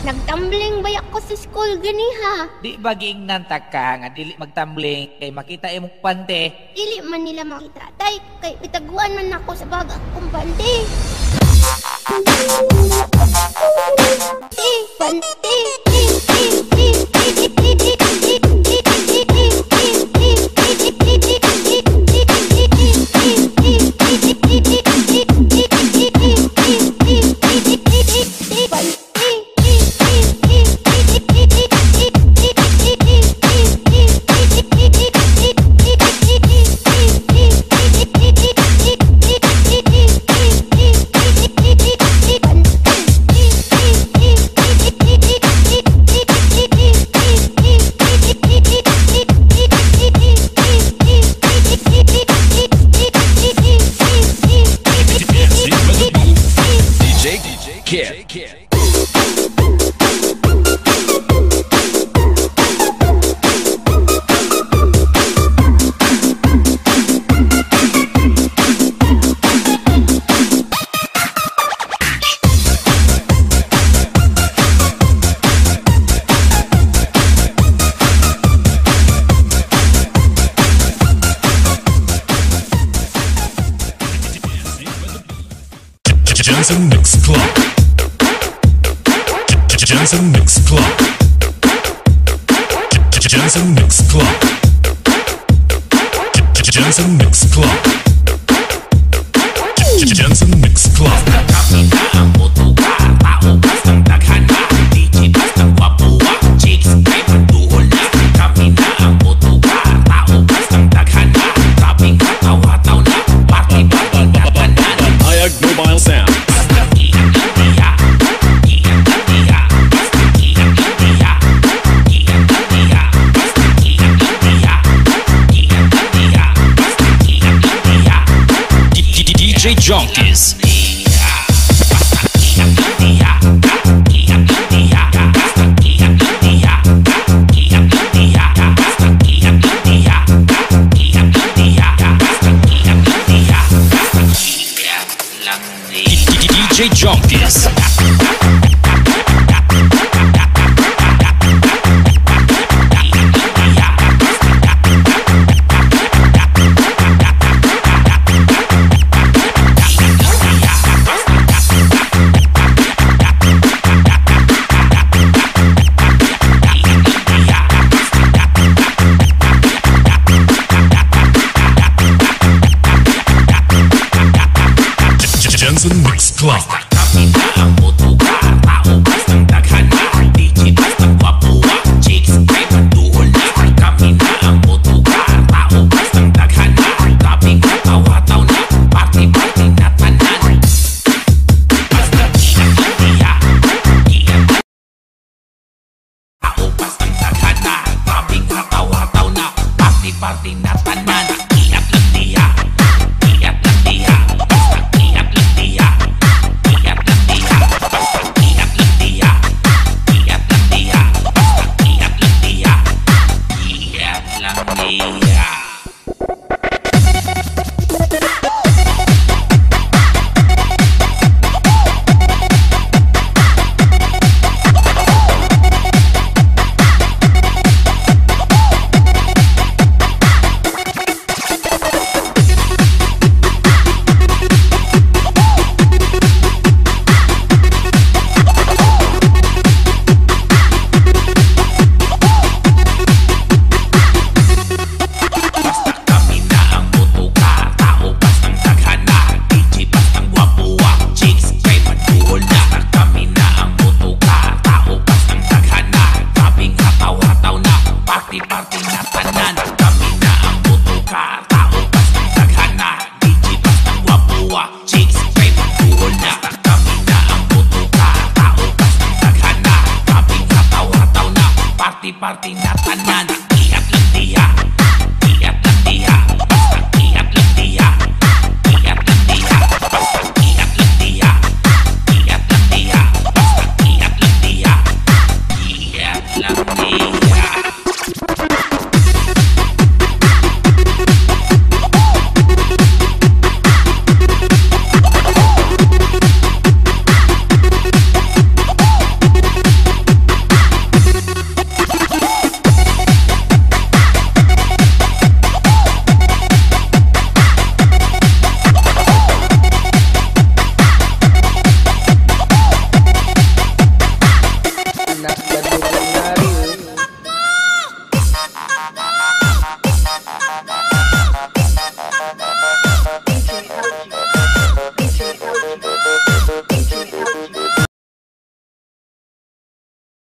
Nagtumbling ba ako sa school gani ha? Di baging nantaka nga dili magtumbling kay makita imong pante. Dili man nila makita. Tay, kay bitaguan man ako sa bag akong bante. Bante. Jensen Mix Club. Jensen Mix Club. Jensen Mix Club. Jensen Mix Club. Jensen Mix Club. Kami na ang motuka, tao bastang daghan na, DJ bastang wapuwa, chicks kay panduhol na. Kami na ang motuka, tao bastang daghan na, grabing hataw-hataw na, party-party na tanan. Hayag Mobile Sound. DJ Junkies. DJ Junkies. Jensen Mix Club. Kami na ang motuka, tao bastang daghan na, DJ bastang wapuwa, chicks kay panduhol na. Kami na ang motuka, tao bastang daghan na, grabing hataw-hataw na, party-party na tanan. Basta iya, tao bastang daghan na, grabing hataw-hataw na, party-party na tanan. Iyak lang diya, iyak lang diya. Party na tanan. Kami na ang motuka, tao bastang daghan na, DJ bastang wapuwa, chicks kay panduhol na. Kami na ang motuka, tao bastang daghan na, grabing hataw-hataw na, party-party na tanan.